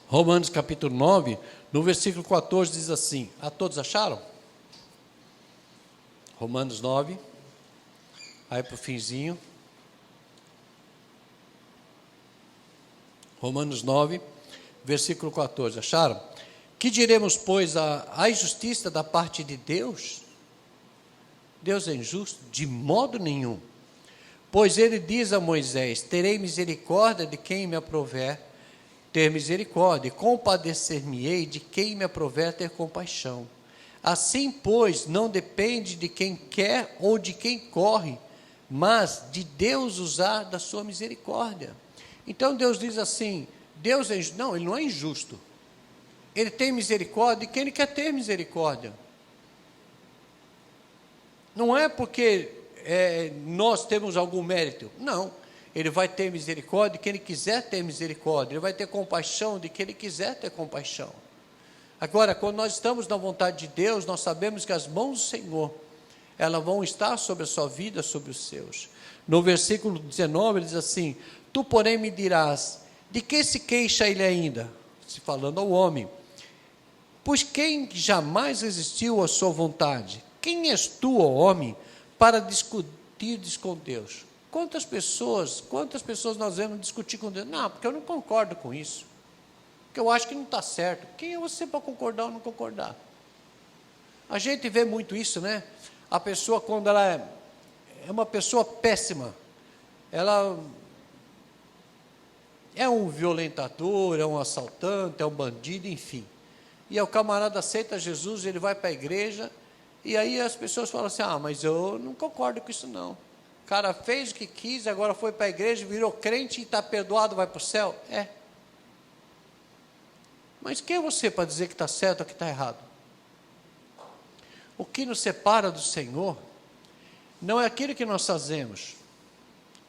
Romanos capítulo 9, no versículo 14 diz assim, a todos acharam? Romanos 9, aí para o finzinho. Romanos 9, versículo 14, acharam? Que diremos, pois, a injustiça da parte de Deus? Deus é injusto? De modo nenhum. Pois ele diz a Moisés, terei misericórdia de quem me aprover ter misericórdia, e compadecer-me-ei de quem me aprover ter compaixão. Assim, pois, não depende de quem quer ou de quem corre, mas de Deus usar da sua misericórdia. Então Deus diz assim, Deus é injusto? Não, ele não é injusto. Ele tem misericórdia de quem ele quer ter misericórdia. Não é porque nós temos algum mérito. Não. Ele vai ter misericórdia de quem ele quiser ter misericórdia. Ele vai ter compaixão de quem ele quiser ter compaixão. Agora, quando nós estamos na vontade de Deus, nós sabemos que as mãos do Senhor, elas vão estar sobre a sua vida, sobre os seus. No versículo 19, ele diz assim, tu, porém, me dirás, de que se queixa ele ainda? Se falando ao homem. Pois quem jamais resistiu à sua vontade? Quem és tu, ó homem, para discutir com Deus? Quantas pessoas nós vemos discutir com Deus? Não, porque eu não concordo com isso. Porque eu acho que não está certo. Quem é você para concordar ou não concordar? A gente vê muito isso, né? A pessoa, quando ela é uma pessoa péssima, ela é um violentador, é um assaltante, é um bandido, enfim. E o camarada aceita Jesus, ele vai para a igreja, e aí as pessoas falam assim, mas eu não concordo com isso não. O cara fez o que quis, agora foi para a igreja, virou crente e está perdoado, vai para o céu? É. Mas quem é você para dizer que está certo ou que está errado? O que nos separa do Senhor não é aquilo que nós fazemos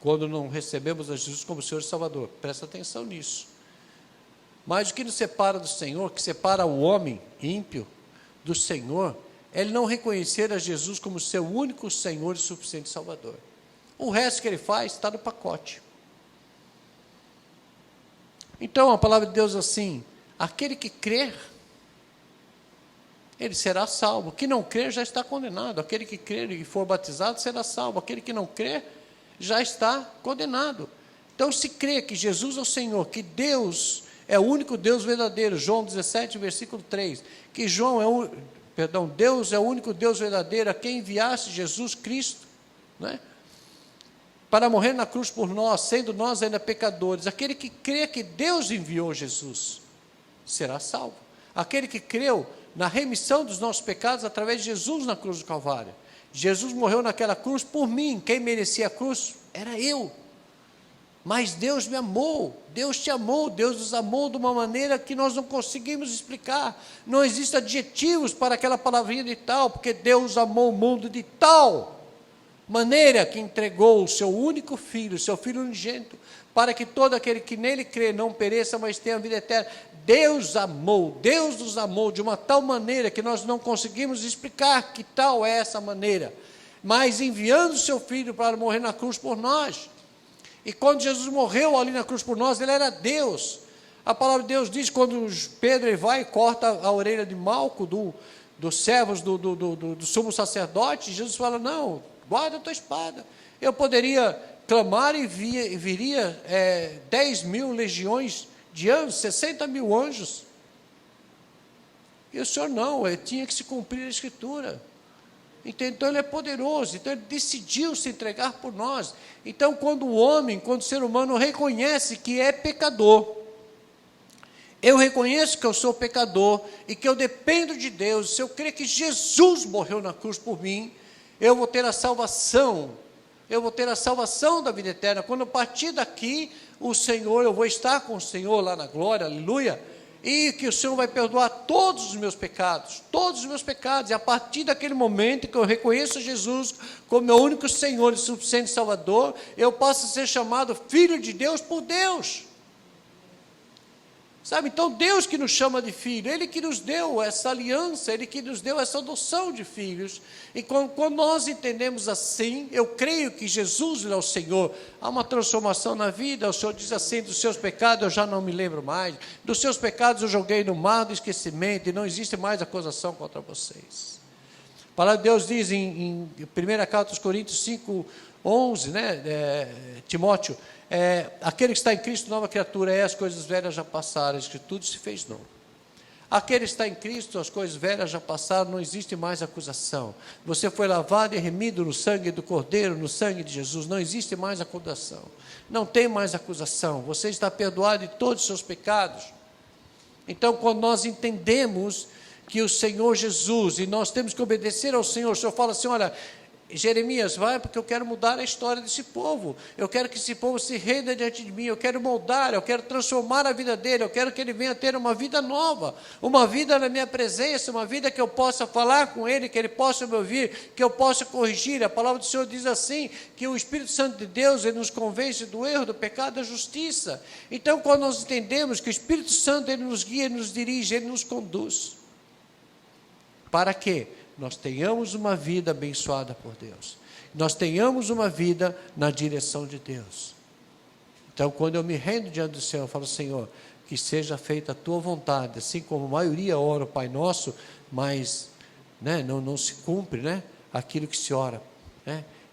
quando não recebemos a Jesus como Senhor e Salvador. Presta atenção nisso. Mas o que nos separa do Senhor, que separa o homem ímpio do Senhor, é ele não reconhecer a Jesus como seu único Senhor e suficiente Salvador. O resto que ele faz está no pacote. Então a palavra de Deus é assim, aquele que crer, ele será salvo. O que não crer já está condenado. Aquele que crer e for batizado será salvo. Aquele que não crer já está condenado. Então se crê que Jesus é o Senhor, que Deus é o único Deus verdadeiro, João 17, versículo 3, que Deus é o único Deus verdadeiro, a quem enviasse Jesus Cristo, né? Para morrer na cruz por nós, sendo nós ainda pecadores. Aquele que crê que Deus enviou Jesus, será salvo. Aquele que creu na remissão dos nossos pecados, através de Jesus na cruz do Calvário. Jesus morreu naquela cruz por mim, quem merecia a cruz era eu. Mas Deus me amou, Deus te amou, Deus nos amou de uma maneira que nós não conseguimos explicar. Não existem adjetivos para aquela palavrinha de tal, porque Deus amou o mundo de tal maneira que entregou o seu único filho, o seu filho unigênito, para que todo aquele que nele crê não pereça, mas tenha vida eterna. Deus nos amou de uma tal maneira que nós não conseguimos explicar que tal é essa maneira, mas enviando o seu filho para morrer na cruz por nós. E quando Jesus morreu ali na cruz por nós, ele era Deus. A palavra de Deus diz, quando Pedro vai e corta a orelha de Malco, dos servos do sumo sacerdote, Jesus fala, não, guarda a tua espada. Eu poderia clamar e viria 10 mil legiões de anjos, 60 mil anjos. E o Senhor não, tinha que se cumprir a Escritura. Então Ele é poderoso, então Ele decidiu se entregar por nós. Então quando o ser humano reconhece que é pecador, eu reconheço que eu sou pecador e que eu dependo de Deus, se eu crer que Jesus morreu na cruz por mim, eu vou ter a salvação da vida eterna. Quando eu partir daqui, eu vou estar com o Senhor lá na glória, aleluia, e que o Senhor vai perdoar todos os meus pecados, e a partir daquele momento que eu reconheço Jesus como meu único Senhor e suficiente Salvador, eu posso ser chamado filho de Deus por Deus. Sabe, então Deus que nos chama de filho, Ele que nos deu essa aliança, Ele que nos deu essa adoção de filhos, e quando nós entendemos assim, eu creio que Jesus é o Senhor, há uma transformação na vida. O Senhor diz assim: dos seus pecados eu já não me lembro mais, dos seus pecados eu joguei no mar do esquecimento, e não existe mais acusação contra vocês. A palavra de Deus diz em 1 carta aos Coríntios 5:11, Timóteo, aquele que está em Cristo, nova criatura, as coisas velhas já passaram, que tudo se fez novo. Aquele que está em Cristo, as coisas velhas já passaram, não existe mais acusação. Você foi lavado e remido no sangue do Cordeiro, no sangue de Jesus, não existe mais acusação. Não tem mais acusação, você está perdoado de todos os seus pecados. Então, quando nós entendemos que o Senhor Jesus, e nós temos que obedecer ao Senhor, o Senhor fala assim: olha, Jeremias, vai, porque eu quero mudar a história desse povo, eu quero que esse povo se renda diante de mim, eu quero moldar, eu quero transformar a vida dele, eu quero que ele venha ter uma vida nova, uma vida na minha presença, uma vida que eu possa falar com ele, que ele possa me ouvir, que eu possa corrigir. A palavra do Senhor diz assim, que o Espírito Santo de Deus, ele nos convence do erro, do pecado, da justiça. Então, quando nós entendemos que o Espírito Santo, ele nos guia, ele nos dirige, ele nos conduz, para quê? Nós tenhamos uma vida abençoada por Deus, nós tenhamos uma vida na direção de Deus. Então, quando eu me rendo diante do Senhor, eu falo: Senhor, que seja feita a Tua vontade, assim como a maioria ora o Pai Nosso, mas não se cumpre aquilo que se ora,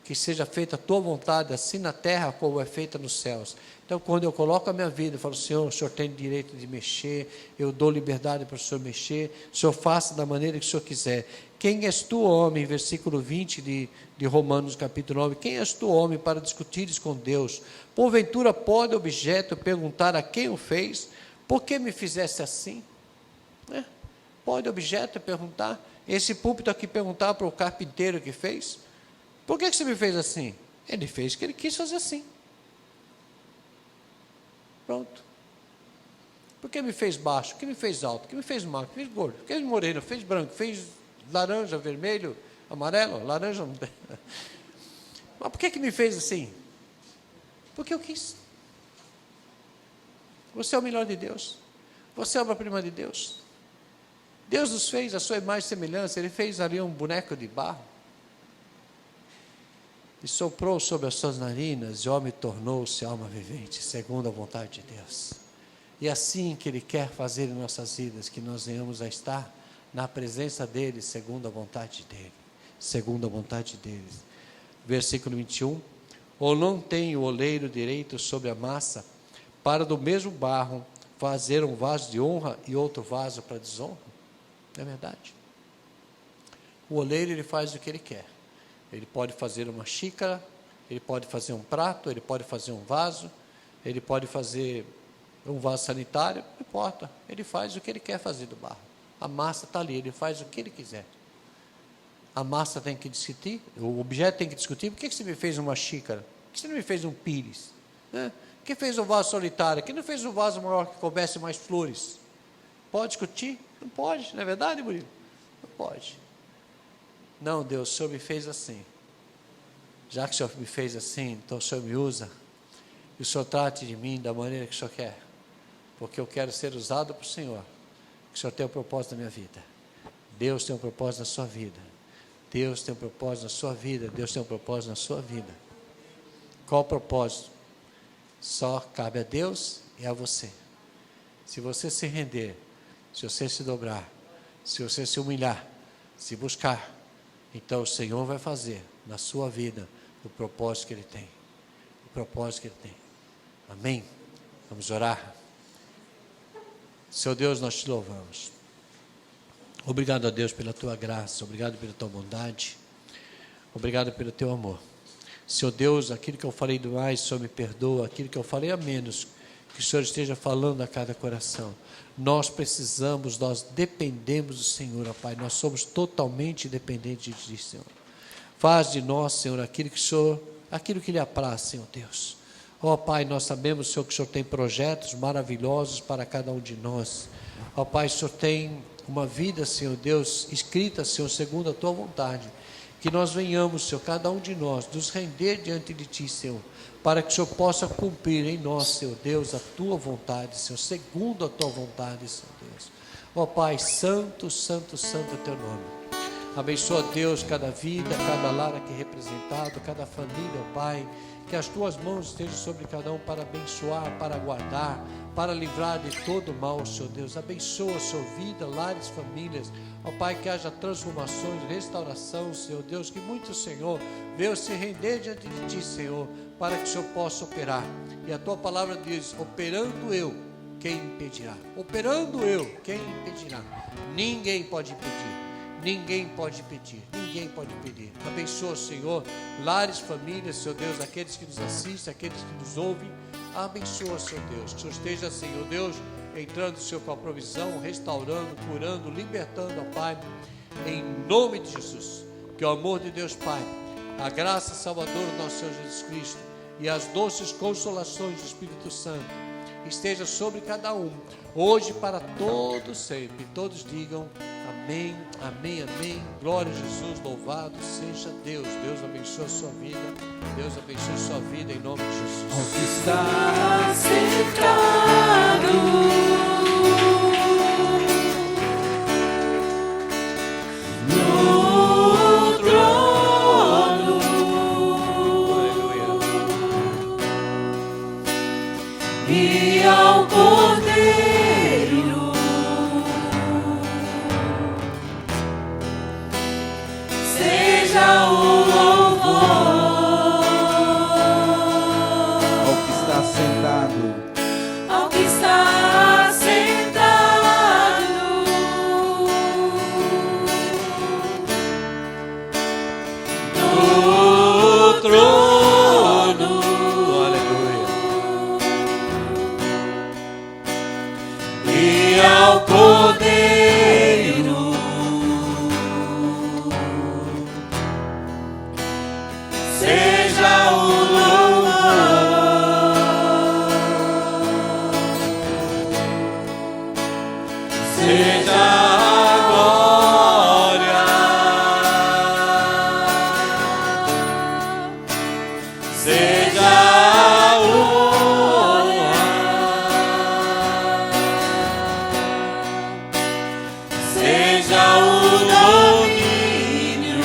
que seja feita a Tua vontade, assim na terra como é feita nos céus. Então, quando eu coloco a minha vida, eu falo: Senhor, o Senhor tem direito de mexer, eu dou liberdade para o Senhor mexer, o Senhor faça da maneira que o Senhor quiser. Quem és tu, homem, versículo 20 de Romanos capítulo 9, quem és tu, homem, para discutires com Deus? Porventura pode objeto perguntar a quem o fez, por que me fizesse assim? Pode objeto perguntar, esse púlpito aqui perguntar para o carpinteiro que fez: por que você me fez assim? Ele fez porque ele quis fazer assim. Pronto. Por que me fez baixo? Por que me fez alto? Por que me fez magro? Por que me fez gordo? Por que me fez moreno? Fez branco? Fez laranja, vermelho, amarelo? Laranja não tem. Mas por que me fez assim? Porque eu quis. Você é o melhor de Deus. Você é a obra-prima de Deus. Deus nos fez a sua imagem e semelhança. Ele fez ali um boneco de barro e soprou sobre as suas narinas, e o homem tornou-se alma vivente, segundo a vontade de Deus. E assim que Ele quer fazer em nossas vidas, que nós venhamos a estar na presença dEle, segundo a vontade dEle, segundo a vontade dEle. Versículo 21, ou não tem o oleiro direito sobre a massa, para do mesmo barro fazer um vaso de honra e outro vaso para desonra? Não é verdade? O oleiro, ele faz o que ele quer. Ele pode fazer uma xícara, ele pode fazer um prato, ele pode fazer um vaso, ele pode fazer um vaso sanitário, não importa, ele faz o que ele quer fazer do barro. A massa está ali, ele faz o que ele quiser. A massa tem que discutir, o objeto tem que discutir: por que você me fez uma xícara? Por que você não me fez um pires? Que fez um vaso solitário? Que não fez um vaso maior que coubesse mais flores? Pode discutir? Não pode, não é verdade, Murilo? Não pode. Não, Deus, o Senhor me fez assim. Já que o Senhor me fez assim, então o Senhor me usa, e o Senhor trate de mim da maneira que o Senhor quer, porque eu quero ser usado para o Senhor, que o Senhor tem um propósito na minha vida. Deus tem um propósito na sua vida. Deus tem um propósito na sua vida. Deus tem um propósito na sua vida. Qual o propósito? Só cabe a Deus e a você. Se você se render, se você se dobrar, se você se humilhar, se buscar, então o Senhor vai fazer na sua vida o propósito que Ele tem. O propósito que Ele tem. Amém? Vamos orar. Senhor Deus, nós te louvamos. Obrigado a Deus pela tua graça, obrigado pela tua bondade. Obrigado pelo teu amor. Senhor Deus, aquilo que eu falei demais, Senhor, me perdoa. Aquilo que eu falei a menos, que o Senhor esteja falando a cada coração. Nós precisamos, nós dependemos do Senhor, ó Pai. Nós somos totalmente dependentes de Ti, Senhor. Faz de nós, Senhor, aquilo que lhe apraz, Senhor Deus. Ó Pai, nós sabemos, Senhor, que o Senhor tem projetos maravilhosos para cada um de nós. Ó Pai, o Senhor tem uma vida, Senhor Deus, escrita, Senhor, segundo a Tua vontade. Que nós venhamos, Senhor, cada um de nós, nos render diante de Ti, Senhor, para que o Senhor possa cumprir em nós, Senhor Deus, a Tua vontade, Senhor, segundo a Tua vontade, Senhor Deus. Ó Pai, santo, santo, santo é Teu nome. Abençoa, Deus, cada vida, cada lar aqui representado, cada família, ó Pai. Que as Tuas mãos estejam sobre cada um para abençoar, para guardar, para livrar de todo mal, Senhor Deus. Abençoa a sua vida, lares, famílias. Ó Pai, que haja transformações, restauração, Senhor Deus. Que muito, Senhor, venham se render diante de Ti, Senhor, para que o Senhor possa operar. E a Tua palavra diz: operando eu, quem impedirá? Operando eu, quem impedirá? Ninguém pode impedir. Ninguém pode pedir, ninguém pode pedir. Abençoa, Senhor, lares, famílias, Senhor Deus, aqueles que nos assistem, aqueles que nos ouvem. Abençoa, Senhor Deus, que o Senhor esteja, Senhor Deus, entrando, Senhor, com a provisão, restaurando, curando, libertando, ó Pai, em nome de Jesus. Que o amor de Deus, Pai, a graça salvadora do nosso Senhor Jesus Cristo e as doces consolações do Espírito Santo esteja sobre cada um, hoje para todos sempre. Todos digam amém, amém, amém. Glória a Jesus, louvado seja Deus. Deus abençoe a sua vida. Deus abençoe a sua vida em nome de Jesus. Ao que está sentado no trono, Aleluia. e ao Cordeiro seja o louvor. Ao que está sentado Ao que está sentado no trono, Aleluia. e ao Cordeiro seja o louvor, seja a glória, seja a honra, seja o domínio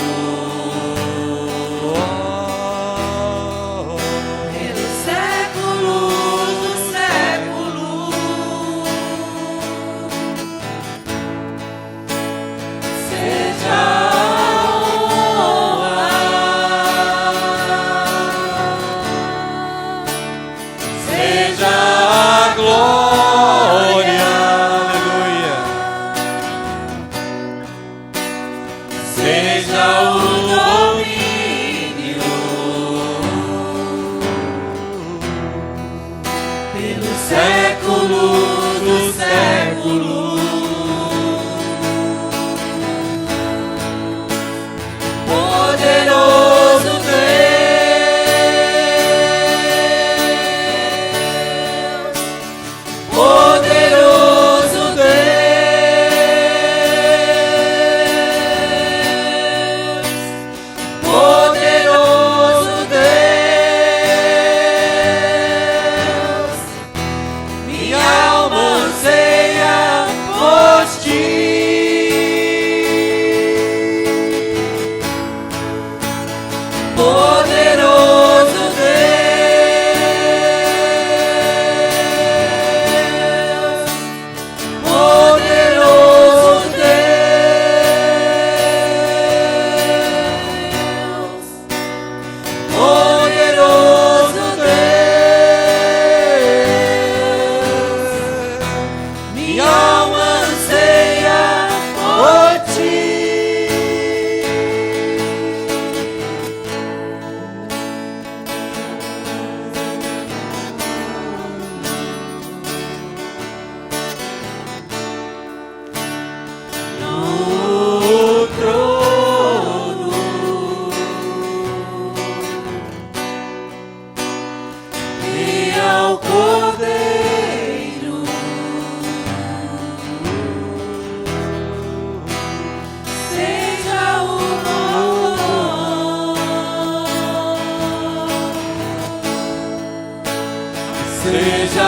seja a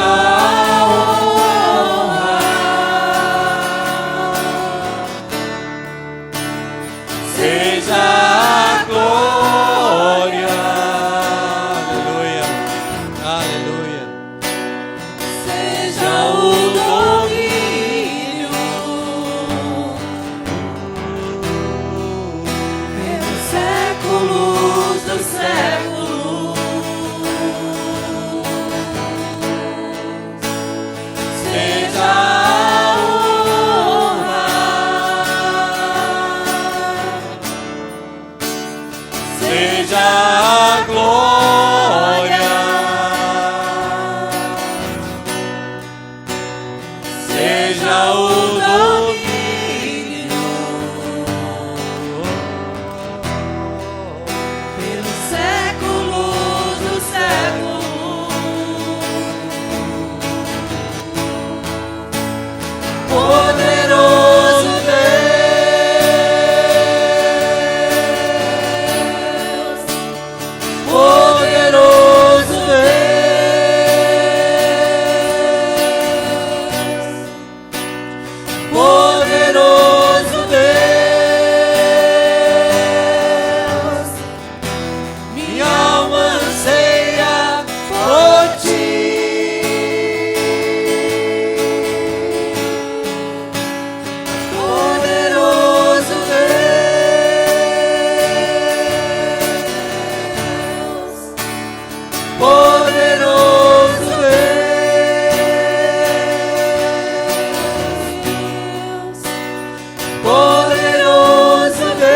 honra, seja a glória, Aleluia. Aleluia. seja o domínio pelos séculos dos séculos. Seja a honra, seja a glória, seja o domínio pelos séculos dos séculos. Poderoso Deus, poderoso Deus, poderoso Deus, minha alma anseia por ti. Poderoso Deus, poderoso Deus, poderoso Deus,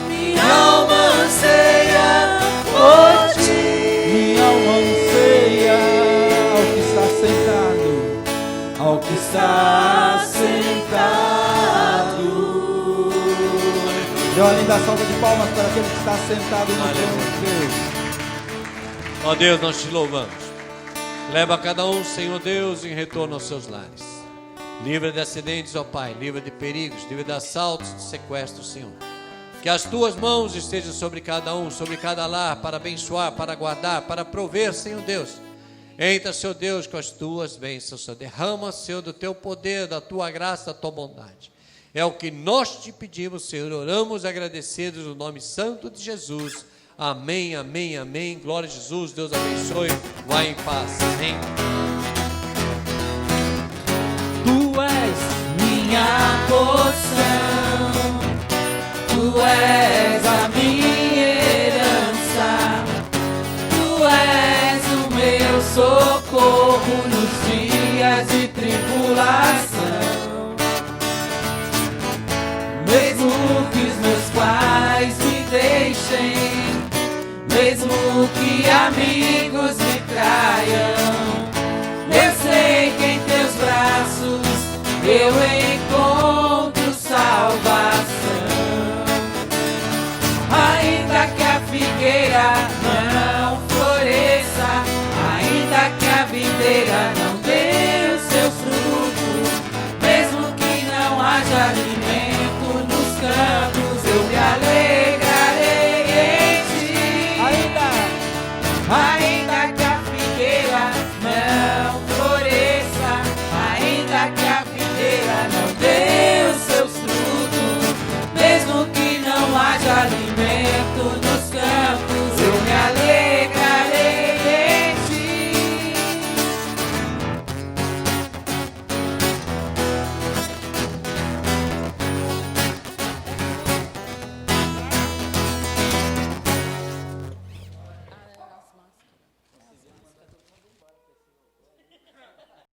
minha alma anseia por ti. Minha alma anseia ao que está sentado, ao que está sentado. Dê uma linda salva de palmas para aquele que está sentado no trono de Deus. Ó Deus, nós te louvamos. Leva cada um, Senhor Deus, em retorno aos seus lares. Livra de acidentes, ó Pai. Livra de perigos, livra de assaltos, de sequestros, Senhor. Que as tuas mãos estejam sobre cada um, sobre cada lar, para abençoar, para guardar, para prover, Senhor Deus. Entra, Senhor Deus, com as tuas bênçãos, Senhor. Derrama, Senhor, do teu poder, da tua graça, da tua bondade. É o que nós te pedimos, Senhor. Oramos agradecidos no nome santo de Jesus. Amém, amém, amém. Glória a Jesus. Deus abençoe. Vai em paz. Amém. Tu és minha porção, tu és a minha herança, tu és o meu socorro nos dias de tribulação. Mesmo que os meus pais me deixem, mesmo que amigos me traiam, eu sei que em teus braços eu